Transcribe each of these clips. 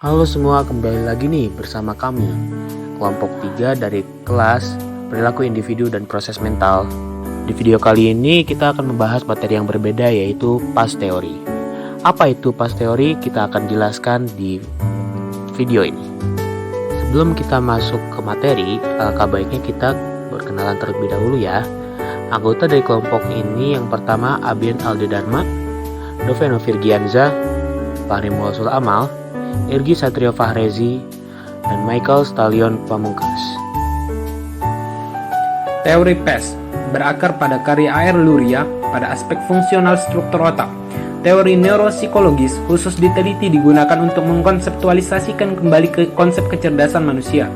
Halo semua, kembali lagi nih bersama kami, kelompok 3 dari kelas Perilaku Individu dan Proses Mental. Di video kali ini kita akan membahas materi yang berbeda, yaitu past teori. Apa itu past teori? Kita akan jelaskan di video ini. Sebelum kita masuk ke materi, alangkah baiknya kita berkenalan terlebih dahulu ya. Anggota dari kelompok ini yang pertama Abian Aldedharma, Doveno Virgianza, Fahri Muhasul Amal, Irgi Satrio Fahrezi, dan Michael Stallion Pamungkas. Teori PES berakar pada karya A.R. Luria pada aspek fungsional struktur otak. Teori neuropsikologis khusus diteliti digunakan untuk mengkonseptualisasikan kembali ke konsep kecerdasan manusia.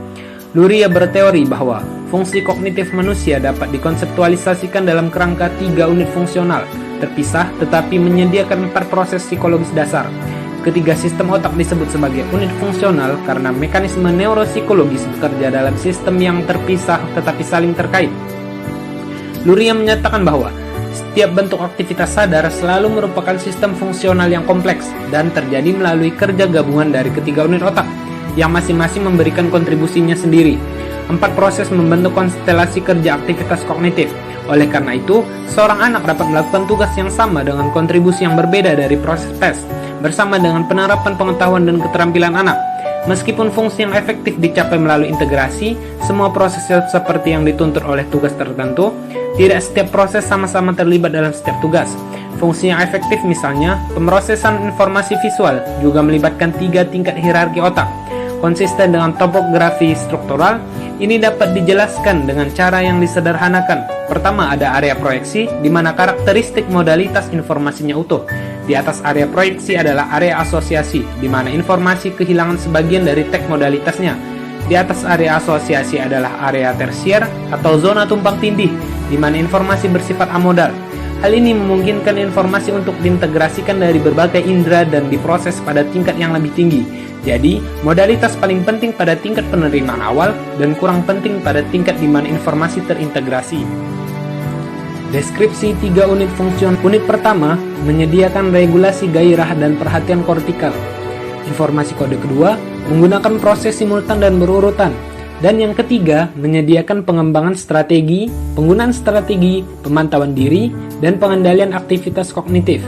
Luria berteori bahwa fungsi kognitif manusia dapat dikonseptualisasikan dalam kerangka 3 unit fungsional, terpisah tetapi menyediakan 4 proses psikologis dasar. Ketiga sistem otak disebut sebagai unit fungsional karena mekanisme neuropsikologis bekerja dalam sistem yang terpisah tetapi saling terkait. Luria menyatakan bahwa setiap bentuk aktivitas sadar selalu merupakan sistem fungsional yang kompleks dan terjadi melalui kerja gabungan dari ketiga unit otak yang masing-masing memberikan kontribusinya sendiri. 4 proses membentuk konstelasi kerja aktivitas kognitif. Oleh karena itu, seorang anak dapat melakukan tugas yang sama dengan kontribusi yang berbeda dari proses PES, bersama dengan penerapan pengetahuan dan keterampilan anak. Meskipun fungsi yang efektif dicapai melalui integrasi, semua proses seperti yang dituntut oleh tugas tertentu, tidak setiap proses sama-sama terlibat dalam setiap tugas. Fungsi yang efektif misalnya, pemrosesan informasi visual juga melibatkan 3 tingkat hierarki otak. Konsisten dengan topografi struktural, ini dapat dijelaskan dengan cara yang disederhanakan. Pertama, ada area proyeksi, di mana karakteristik modalitas informasinya utuh. Di atas area proyeksi adalah area asosiasi, di mana informasi kehilangan sebagian dari teks modalitasnya. Di atas area asosiasi adalah area tersier atau zona tumpang tindih, di mana informasi bersifat amodal. Hal ini memungkinkan informasi untuk diintegrasikan dari berbagai indera dan diproses pada tingkat yang lebih tinggi. Jadi, modalitas paling penting pada tingkat penerimaan awal dan kurang penting pada tingkat di mana informasi terintegrasi. Deskripsi 3 unit fungsion. Unit pertama menyediakan regulasi gairah dan perhatian kortikal. Informasi kode kedua menggunakan proses simultan dan berurutan. Dan yang ketiga menyediakan pengembangan strategi, penggunaan strategi, pemantauan diri, dan pengendalian aktivitas kognitif.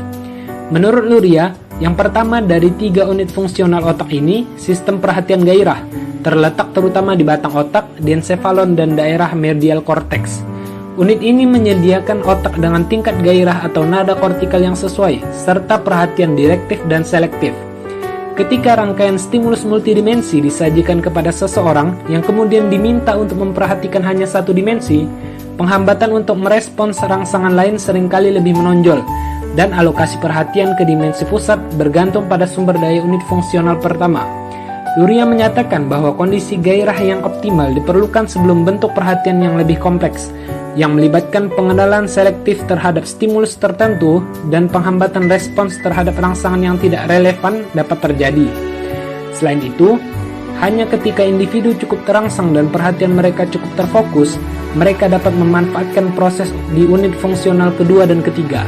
Menurut Luria, yang pertama dari 3 unit fungsional otak ini, sistem perhatian gairah, terletak terutama di batang otak, diencephalon, dan daerah medial cortex. Unit ini menyediakan otak dengan tingkat gairah atau nada kortikal yang sesuai, serta perhatian direktif dan selektif. Ketika rangkaian stimulus multidimensi disajikan kepada seseorang yang kemudian diminta untuk memperhatikan hanya satu dimensi, penghambatan untuk merespons rangsangan lain seringkali lebih menonjol, dan alokasi perhatian ke dimensi pusat bergantung pada sumber daya unit fungsional pertama. Luria menyatakan bahwa kondisi gairah yang optimal diperlukan sebelum bentuk perhatian yang lebih kompleks, yang melibatkan pengenalan selektif terhadap stimulus tertentu dan penghambatan respons terhadap rangsangan yang tidak relevan dapat terjadi. Selain itu, hanya ketika individu cukup terangsang dan perhatian mereka cukup terfokus, mereka dapat memanfaatkan proses di unit fungsional kedua dan ketiga.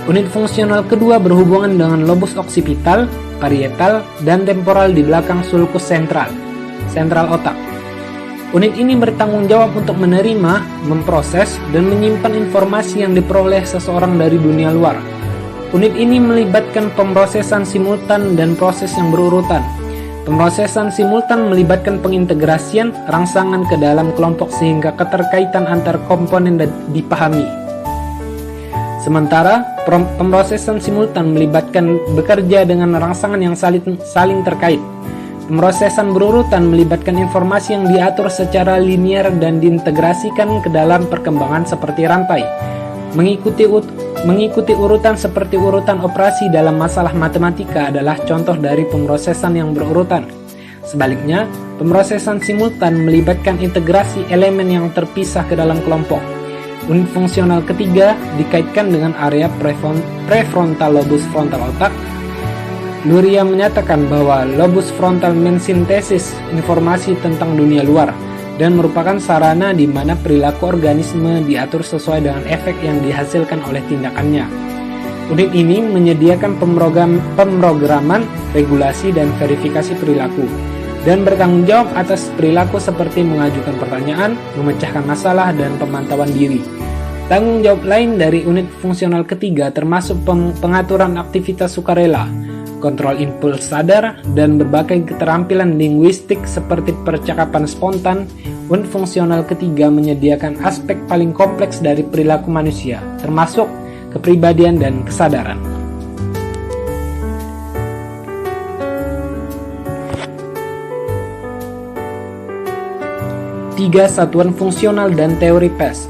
Unit fungsional kedua berhubungan dengan lobus oksipital, parietal, dan temporal di belakang sulcus sentral otak. Unit ini bertanggung jawab untuk menerima, memproses, dan menyimpan informasi yang diperoleh seseorang dari dunia luar. Unit ini melibatkan pemrosesan simultan dan proses yang berurutan. Pemrosesan simultan melibatkan pengintegrasian rangsangan ke dalam kelompok sehingga keterkaitan antar komponen dipahami. Sementara, pemrosesan simultan melibatkan bekerja dengan rangsangan yang saling terkait. Pemrosesan berurutan melibatkan informasi yang diatur secara linier dan diintegrasikan ke dalam perkembangan seperti rantai. Mengikuti urutan seperti urutan operasi dalam masalah matematika adalah contoh dari pemrosesan yang berurutan. Sebaliknya, pemrosesan simultan melibatkan integrasi elemen yang terpisah ke dalam kelompok. Unit fungsional ketiga dikaitkan dengan area prefrontal lobus frontal otak. Luria menyatakan bahwa lobus frontal mensintesis informasi tentang dunia luar dan merupakan sarana di mana perilaku organisme diatur sesuai dengan efek yang dihasilkan oleh tindakannya. Unit ini menyediakan pemrograman, regulasi, dan verifikasi perilaku, dan bertanggung jawab atas perilaku seperti mengajukan pertanyaan, memecahkan masalah, dan pemantauan diri. Tanggung jawab lain dari unit fungsional ketiga termasuk pengaturan aktivitas sukarela, kontrol impuls sadar, dan berbagai keterampilan linguistik seperti percakapan spontan. Unit fungsional ketiga menyediakan aspek paling kompleks dari perilaku manusia, termasuk kepribadian dan kesadaran. Tiga satuan fungsional dan teori PES.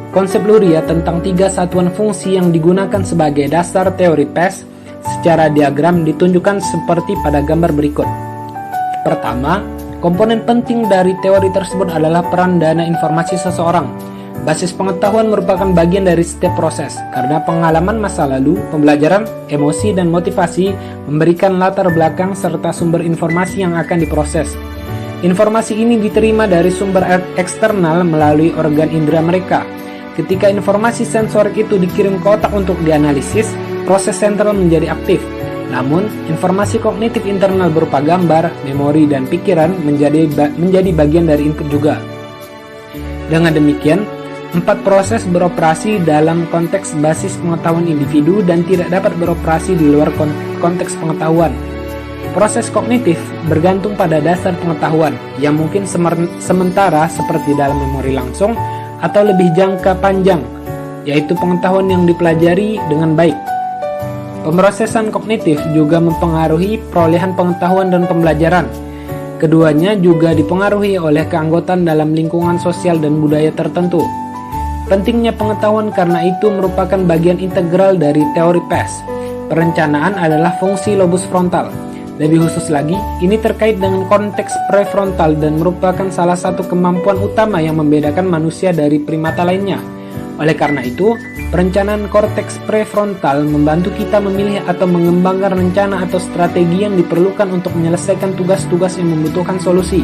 Konsep Luria tentang tiga satuan fungsi yang digunakan sebagai dasar teori PES secara diagram ditunjukkan seperti pada gambar berikut. Pertama, komponen penting dari teori tersebut adalah peran dana informasi seseorang. Basis pengetahuan merupakan bagian dari setiap proses, karena pengalaman masa lalu, pembelajaran, emosi, dan motivasi memberikan latar belakang serta sumber informasi yang akan diproses. Informasi ini diterima dari sumber eksternal melalui organ indera mereka. Ketika informasi sensorik itu dikirim ke otak untuk dianalisis, proses sentral menjadi aktif. Namun, informasi kognitif internal berupa gambar, memori, dan pikiran menjadi bagian dari input juga. Dengan demikian, 4 proses beroperasi dalam konteks basis pengetahuan individu dan tidak dapat beroperasi di luar konteks pengetahuan. Proses kognitif bergantung pada dasar pengetahuan yang mungkin sementara seperti dalam memori langsung atau lebih jangka panjang, yaitu pengetahuan yang dipelajari dengan baik. Pemrosesan kognitif juga mempengaruhi perolehan pengetahuan dan pembelajaran. Keduanya juga dipengaruhi oleh keanggotaan dalam lingkungan sosial dan budaya tertentu. Pentingnya pengetahuan karena itu merupakan bagian integral dari teori PES. Perencanaan adalah fungsi lobus frontal. Lebih khusus lagi, ini terkait dengan konteks prefrontal dan merupakan salah satu kemampuan utama yang membedakan manusia dari primata lainnya. Oleh karena itu, perencanaan korteks prefrontal membantu kita memilih atau mengembangkan rencana atau strategi yang diperlukan untuk menyelesaikan tugas-tugas yang membutuhkan solusi.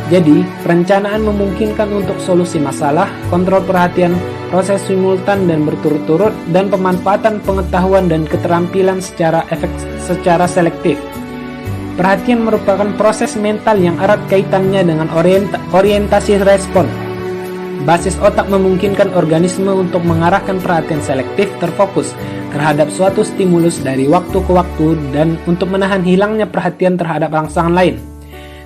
Jadi, perencanaan memungkinkan untuk solusi masalah, kontrol perhatian, proses simultan dan berturut-turut, dan pemanfaatan pengetahuan dan keterampilan secara selektif. Perhatian merupakan proses mental yang erat kaitannya dengan orientasi respon. Basis otak memungkinkan organisme untuk mengarahkan perhatian selektif terfokus terhadap suatu stimulus dari waktu ke waktu dan untuk menahan hilangnya perhatian terhadap rangsangan lain.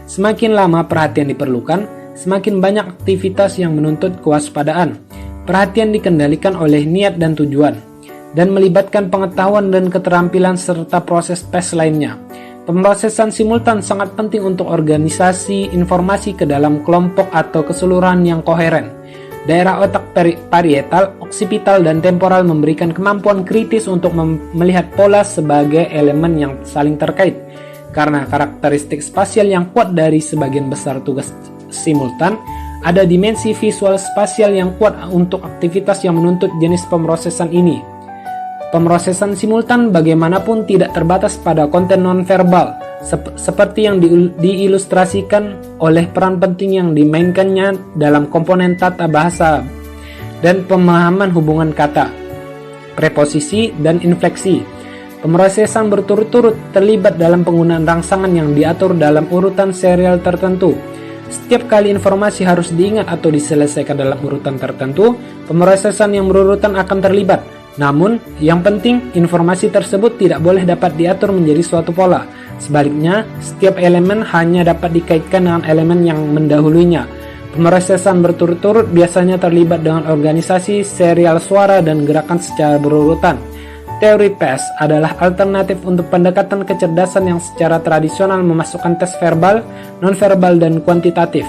Semakin lama perhatian diperlukan, semakin banyak aktivitas yang menuntut kewaspadaan. Perhatian dikendalikan oleh niat dan tujuan, dan melibatkan pengetahuan dan keterampilan serta proses PES lainnya. Pemrosesan simultan sangat penting untuk organisasi informasi ke dalam kelompok atau keseluruhan yang koheren. Daerah otak parietal, oksipital, dan temporal memberikan kemampuan kritis untuk melihat pola sebagai elemen yang saling terkait. Karena karakteristik spasial yang kuat dari sebagian besar tugas simultan, ada dimensi visual spasial yang kuat untuk aktivitas yang menuntut jenis pemrosesan ini. Pemrosesan simultan bagaimanapun tidak terbatas pada konten nonverbal, seperti yang diilustrasikan oleh peran penting yang dimainkannya dalam komponen tata bahasa dan pemahaman hubungan kata, preposisi, dan infleksi. Pemrosesan berturut-turut terlibat dalam penggunaan rangsangan yang diatur dalam urutan serial tertentu. Setiap kali informasi harus diingat atau diselesaikan dalam urutan tertentu, pemrosesan yang berurutan akan terlibat. Namun, yang penting, informasi tersebut tidak boleh dapat diatur menjadi suatu pola. Sebaliknya, setiap elemen hanya dapat dikaitkan dengan elemen yang mendahulunya. Pemrosesan berturut-turut biasanya terlibat dengan organisasi, serial suara, dan gerakan secara berurutan. Teori PES adalah alternatif untuk pendekatan kecerdasan yang secara tradisional memasukkan tes verbal, nonverbal, dan kuantitatif.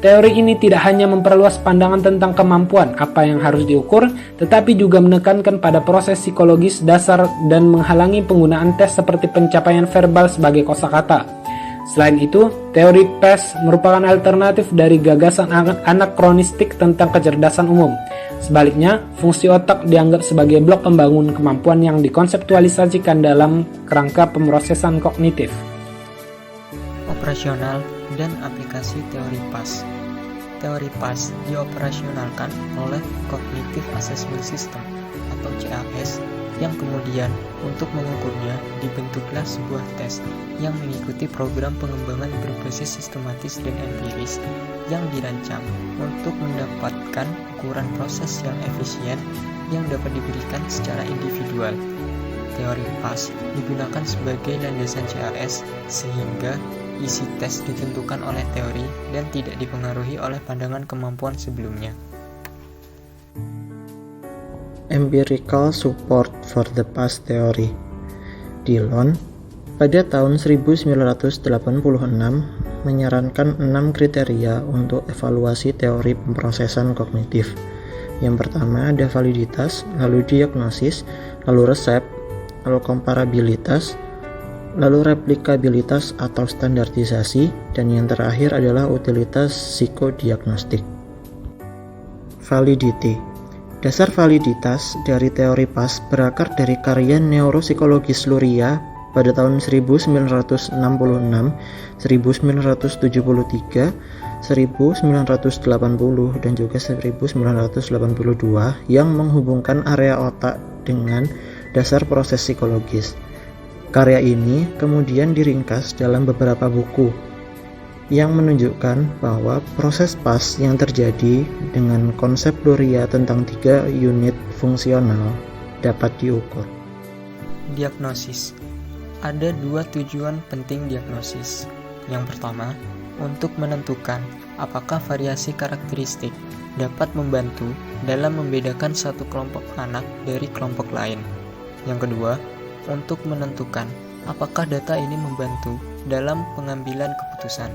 Teori ini tidak hanya memperluas pandangan tentang kemampuan apa yang harus diukur, tetapi juga menekankan pada proses psikologis dasar dan menghalangi penggunaan tes seperti pencapaian verbal sebagai kosakata. Selain itu, teori PES merupakan alternatif dari gagasan anakronistik tentang kecerdasan umum. Sebaliknya, fungsi otak dianggap sebagai blok pembangun kemampuan yang dikonseptualisasikan dalam kerangka pemrosesan kognitif. Operasional dan aplikasi teori PAS. Teori PAS dioperasionalkan oleh Cognitive Assessment System atau CAS yang kemudian untuk mengukurnya dibentuklah sebuah tes yang mengikuti program pengembangan berbasis sistematis dan empiris yang dirancang untuk mendapatkan ukuran proses yang efisien yang dapat diberikan secara individual. Teori PAS digunakan sebagai landasan CAS sehingga isi tes ditentukan oleh teori dan tidak dipengaruhi oleh pandangan kemampuan sebelumnya. Empirical Support for the PAS Theory. Dillon pada tahun 1986 menyarankan 6 kriteria untuk evaluasi teori pemrosesan kognitif. Yang pertama ada validitas, lalu diagnosis, lalu resep, lalu komparabilitas, lalu replikabilitas atau standarisasi, dan yang terakhir adalah utilitas psikodiagnostik. Validity. Dasar validitas dari teori PAS berakar dari karya neuropsikologis Luria pada tahun 1966, 1973, 1980, dan juga 1982 yang menghubungkan area otak dengan dasar proses psikologis. Karya ini kemudian diringkas dalam beberapa buku yang menunjukkan bahwa proses PAS yang terjadi dengan konsep Luria tentang 3 unit fungsional dapat diukur. Diagnosis. Ada 2 tujuan penting diagnosis. Yang pertama, untuk menentukan apakah variasi karakteristik dapat membantu dalam membedakan satu kelompok anak dari kelompok lain. Yang kedua, untuk menentukan apakah data ini membantu dalam pengambilan keputusan.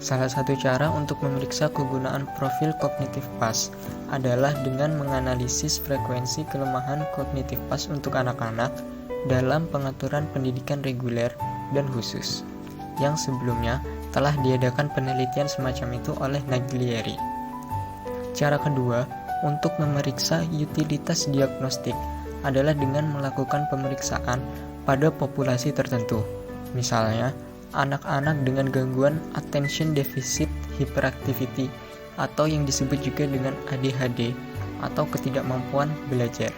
Salah satu cara untuk memeriksa kegunaan profil kognitif PAS adalah dengan menganalisis frekuensi kelemahan kognitif PAS untuk anak-anak dalam pengaturan pendidikan reguler dan khusus, yang sebelumnya telah diadakan penelitian semacam itu oleh Naglieri. Cara kedua untuk memeriksa utilitas diagnostik adalah dengan melakukan pemeriksaan pada populasi tertentu, misalnya anak-anak dengan gangguan attention deficit hyperactivity atau yang disebut juga dengan ADHD atau ketidakmampuan belajar.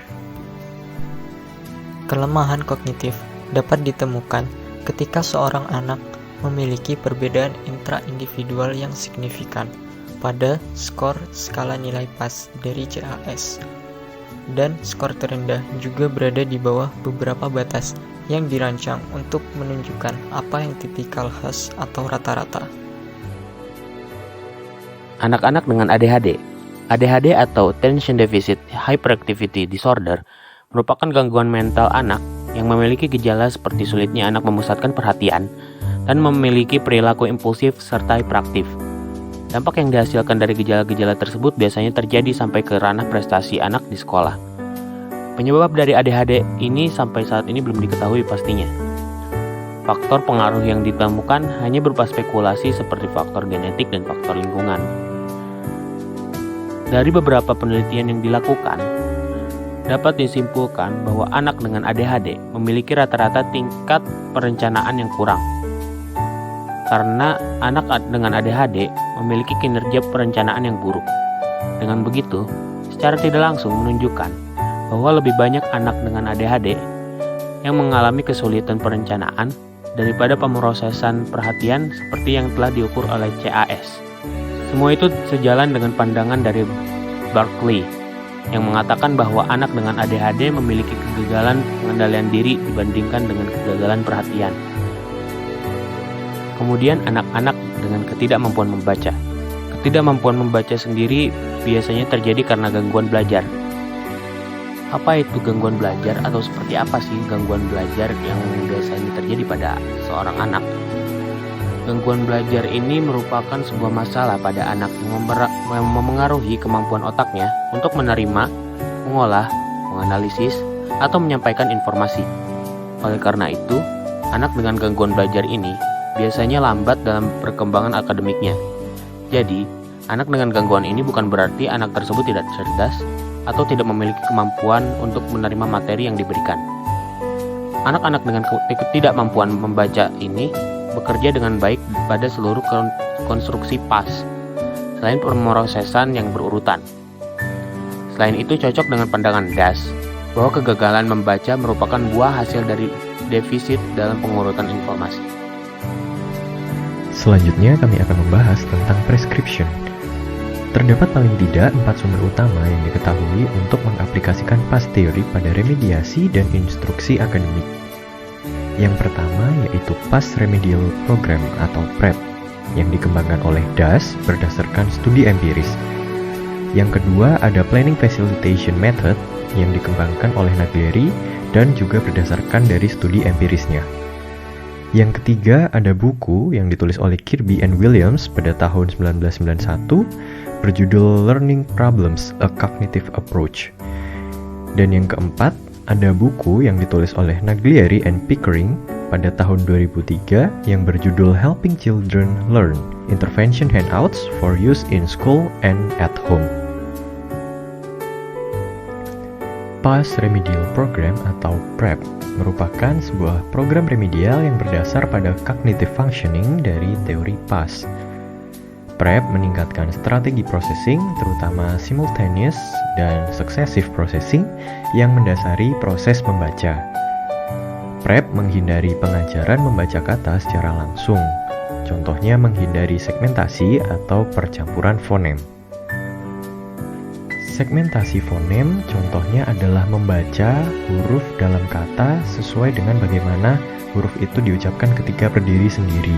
Kelemahan kognitif dapat ditemukan ketika seorang anak memiliki perbedaan intra-individual yang signifikan pada skor skala nilai PAS dari CAS, dan skor terendah juga berada di bawah beberapa batas yang dirancang untuk menunjukkan apa yang tipikal khas atau rata-rata. Anak-anak dengan ADHD. ADHD atau Attention Deficit Hyperactivity Disorder merupakan gangguan mental anak yang memiliki gejala seperti sulitnya anak memusatkan perhatian dan memiliki perilaku impulsif serta hiperaktif. Dampak yang dihasilkan dari gejala-gejala tersebut biasanya terjadi sampai ke ranah prestasi anak di sekolah. Penyebab dari ADHD ini sampai saat ini belum diketahui pastinya. Faktor pengaruh yang ditemukan hanya berupa spekulasi seperti faktor genetik dan faktor lingkungan. Dari beberapa penelitian yang dilakukan, dapat disimpulkan bahwa anak dengan ADHD memiliki rata-rata tingkat perencanaan yang kurang. Karena anak dengan ADHD memiliki kinerja perencanaan yang buruk. Dengan begitu, secara tidak langsung menunjukkan bahwa lebih banyak anak dengan ADHD yang mengalami kesulitan perencanaan daripada pemrosesan perhatian seperti yang telah diukur oleh CAS. Semua itu sejalan dengan pandangan dari Berkeley yang mengatakan bahwa anak dengan ADHD memiliki kegagalan pengendalian diri dibandingkan dengan kegagalan perhatian. Kemudian anak-anak dengan ketidakmampuan membaca. Ketidakmampuan membaca sendiri biasanya terjadi karena gangguan belajar. Apa itu gangguan belajar atau seperti apa sih gangguan belajar yang biasanya terjadi pada seorang anak? Gangguan belajar ini merupakan sebuah masalah pada anak yang memengaruhi kemampuan otaknya untuk menerima, mengolah, menganalisis, atau menyampaikan informasi. Oleh karena itu, anak dengan gangguan belajar ini biasanya lambat dalam perkembangan akademiknya. Jadi, anak dengan gangguan ini bukan berarti anak tersebut tidak cerdas atau tidak memiliki kemampuan untuk menerima materi yang diberikan. Anak-anak dengan ketidakmampuan membaca ini bekerja dengan baik pada seluruh konstruksi PAS, selain pemrosesan yang berurutan. Selain itu cocok dengan pandangan DAS, bahwa kegagalan membaca merupakan buah hasil dari defisit dalam pengurutan informasi. Selanjutnya kami akan membahas tentang prescription. Terdapat paling tidak 4 sumber utama yang diketahui untuk mengaplikasikan PASS teori pada remediasi dan instruksi akademik. Yang pertama yaitu PASS Remedial Program atau PrEP yang dikembangkan oleh DAS berdasarkan studi empiris. Yang kedua ada Planning Facilitation Method yang dikembangkan oleh Naglieri dan juga berdasarkan dari studi empirisnya. Yang ketiga ada buku yang ditulis oleh Kirby and Williams pada tahun 1991 berjudul Learning Problems: A Cognitive Approach. Dan yang keempat ada buku yang ditulis oleh Naglieri and Pickering pada tahun 2003 yang berjudul Helping Children Learn: Intervention Handouts for Use in School and at Home. PASS Remedial Program atau PrEP merupakan sebuah program remedial yang berdasar pada cognitive functioning dari teori PASS. PrEP meningkatkan strategi processing, terutama simultaneous dan successive processing yang mendasari proses membaca. PrEP menghindari pengajaran membaca kata secara langsung, contohnya menghindari segmentasi atau percampuran fonem. Segmentasi fonem contohnya adalah membaca huruf dalam kata sesuai dengan bagaimana huruf itu diucapkan ketika berdiri sendiri.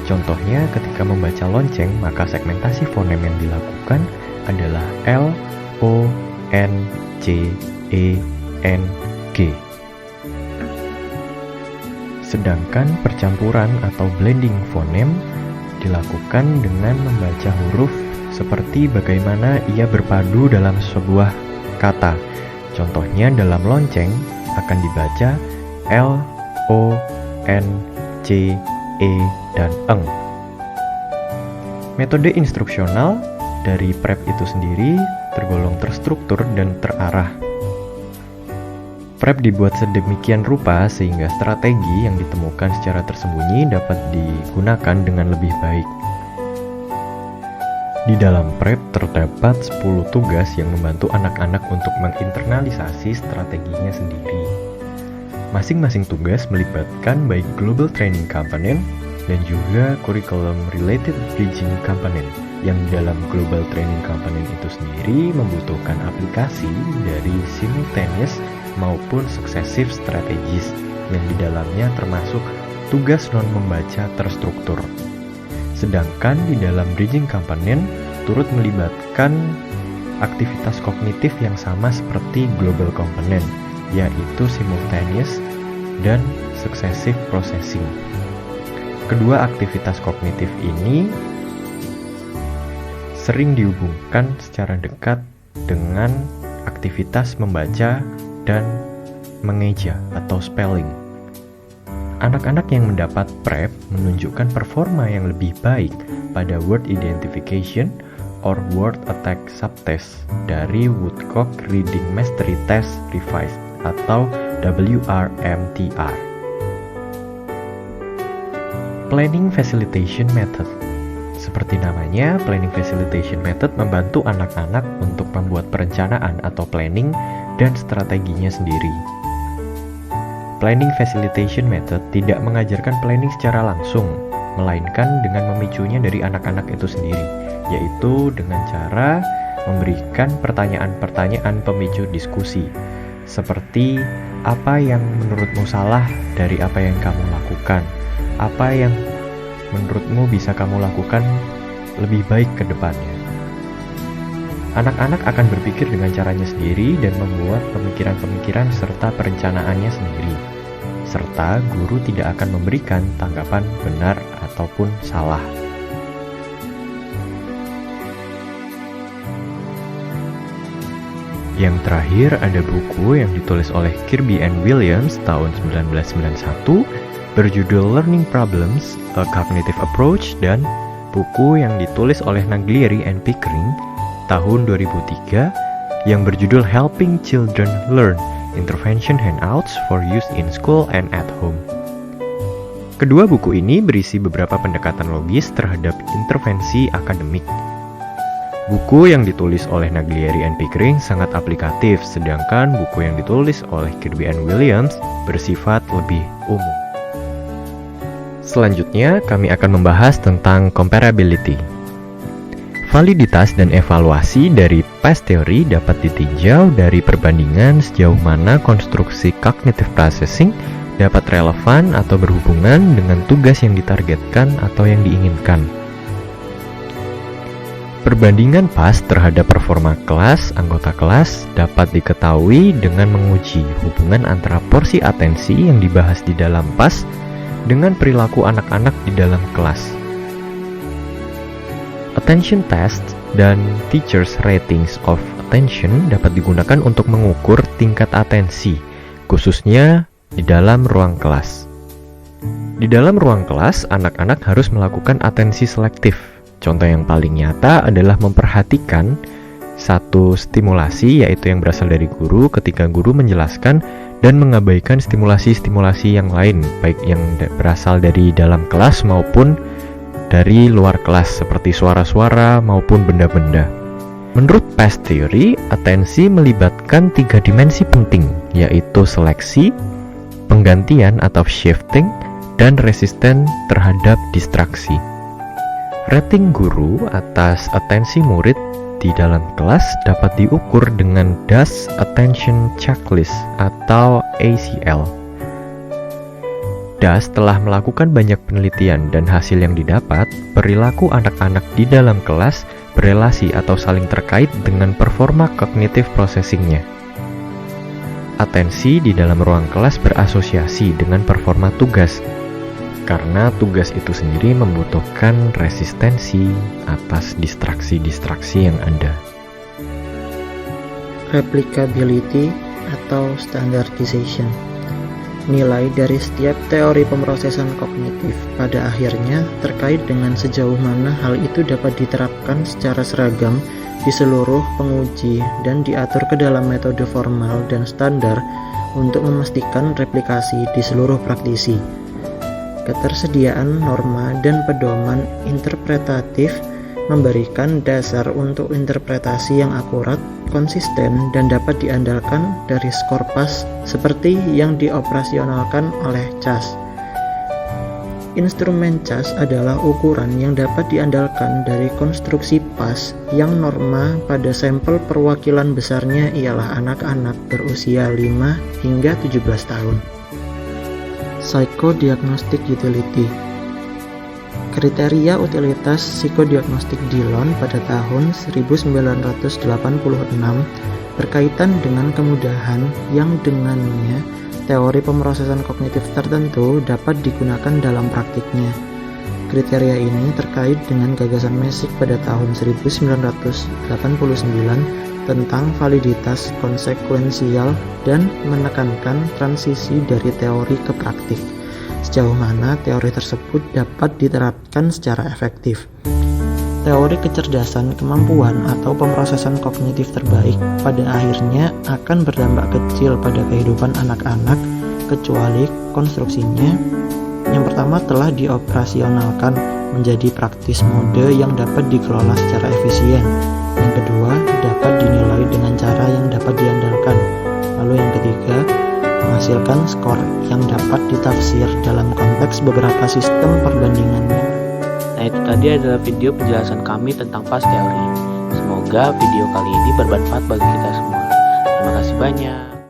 Contohnya ketika membaca lonceng, maka segmentasi fonem yang dilakukan adalah L, O, N, C, E, N, G. Sedangkan percampuran atau blending fonem dilakukan dengan membaca huruf seperti bagaimana ia berpadu dalam sebuah kata. Contohnya dalam lonceng akan dibaca L, O, N, C, E, dan eng. Metode instruksional dari PrEP itu sendiri tergolong terstruktur dan terarah. PrEP dibuat sedemikian rupa sehingga strategi yang ditemukan secara tersembunyi dapat digunakan dengan lebih baik. Di dalam PrEP terdapat 10 tugas yang membantu anak-anak untuk menginternalisasi strateginya sendiri. Masing-masing tugas melibatkan baik Global Training Component dan juga Curriculum Related Bridging Component, yang dalam Global Training Component itu sendiri membutuhkan aplikasi dari simultaneous maupun successive strategies yang di dalamnya termasuk tugas non-membaca terstruktur. Sedangkan di dalam Bridging Component turut melibatkan aktivitas kognitif yang sama seperti Global Component, yaitu simultaneous dan successive processing. Kedua aktivitas kognitif ini sering dihubungkan secara dekat dengan aktivitas membaca dan mengeja atau spelling. Anak-anak yang mendapat PrEP menunjukkan performa yang lebih baik pada word identification or word attack subtest dari Woodcock Reading Mastery Test Revised atau WRMTR. Planning Facilitation Method. Seperti namanya, Planning Facilitation Method membantu anak-anak untuk membuat perencanaan atau planning dan strateginya sendiri. Planning Facilitation Method tidak mengajarkan planning secara langsung, melainkan dengan memicunya dari anak-anak itu sendiri, yaitu dengan cara memberikan pertanyaan-pertanyaan pemicu diskusi, seperti apa yang menurutmu salah dari apa yang kamu lakukan, apa yang menurutmu bisa kamu lakukan lebih baik ke depannya. Anak-anak akan berpikir dengan caranya sendiri dan membuat pemikiran-pemikiran serta perencanaannya sendiri. Serta guru tidak akan memberikan tanggapan benar ataupun salah. Yang terakhir ada buku yang ditulis oleh Kirby and Williams tahun 1991 berjudul Learning Problems: A Cognitive Approach, dan buku yang ditulis oleh Naglieri and Pickering tahun 2003 yang berjudul Helping Children Learn: Intervention Handouts for Use in School and at Home. Kedua buku ini berisi beberapa pendekatan logis terhadap intervensi akademik. Buku yang ditulis oleh Naglieri and Pickering sangat aplikatif, sedangkan buku yang ditulis oleh Kirby and Williams bersifat lebih umum. Selanjutnya, kami akan membahas tentang comparability. Validitas dan evaluasi dari past theory dapat ditinjau dari perbandingan sejauh mana konstruksi cognitive processing dapat relevan atau berhubungan dengan tugas yang ditargetkan atau yang diinginkan. Perbandingan past terhadap performa kelas, anggota kelas dapat diketahui dengan menguji hubungan antara porsi atensi yang dibahas di dalam past dengan perilaku anak-anak di dalam kelas. Attention test dan teachers ratings of attention dapat digunakan untuk mengukur tingkat atensi, khususnya di dalam ruang kelas. Di dalam ruang kelas, anak-anak harus melakukan atensi selektif. Contoh yang paling nyata adalah memperhatikan satu stimulasi, yaitu yang berasal dari guru ketika guru menjelaskan, dan mengabaikan stimulasi-stimulasi yang lain, baik yang berasal dari dalam kelas maupun dari luar kelas, seperti suara-suara maupun benda-benda. Menurut past theory, atensi melibatkan 3 dimensi penting, yaitu seleksi, penggantian atau shifting, dan resisten terhadap distraksi. Rating guru atas atensi murid di dalam kelas dapat diukur dengan DAS Attention Checklist atau ACL. DAS telah melakukan banyak penelitian dan hasil yang didapat, perilaku anak-anak di dalam kelas berelasi atau saling terkait dengan performa cognitive processing-nya. Atensi di dalam ruang kelas berasosiasi dengan performa tugas, karena tugas itu sendiri membutuhkan resistensi atas distraksi-distraksi yang ada. Replicability atau standardization. Nilai dari setiap teori pemrosesan kognitif pada akhirnya terkait dengan sejauh mana hal itu dapat diterapkan secara seragam di seluruh penguji dan diatur ke dalam metode formal dan standar untuk memastikan replikasi di seluruh praktisi. Ketersediaan norma dan pedoman interpretatif memberikan dasar untuk interpretasi yang akurat, konsisten, dan dapat diandalkan dari skor PAS seperti yang dioperasionalkan oleh CAS. Instrumen CAS adalah ukuran yang dapat diandalkan dari konstruksi PAS yang norma pada sampel perwakilan besarnya ialah anak-anak berusia 5 hingga 17 tahun. Psychodiagnostic Utility. Kriteria utilitas psikodiagnostik Dillon pada tahun 1986 berkaitan dengan kemudahan yang dengannya teori pemrosesan kognitif tertentu dapat digunakan dalam praktiknya. Kriteria ini terkait dengan gagasan Mesick pada tahun 1989 tentang validitas konsekuensial dan menekankan transisi dari teori ke praktik, sejauh mana teori tersebut dapat diterapkan secara efektif. Teori kecerdasan kemampuan atau pemrosesan kognitif terbaik pada akhirnya akan berdampak kecil pada kehidupan anak-anak kecuali konstruksinya yang pertama telah dioperasionalkan menjadi praktis mode yang dapat dikelola secara efisien. Yang kedua, dapat dinilai dengan cara yang dapat diandalkan. Lalu yang ketiga, menghasilkan skor yang dapat ditafsir dalam konteks beberapa sistem perbandingannya. Nah, itu tadi adalah video penjelasan kami tentang past theory. Semoga video kali ini bermanfaat bagi kita semua. Terima kasih banyak.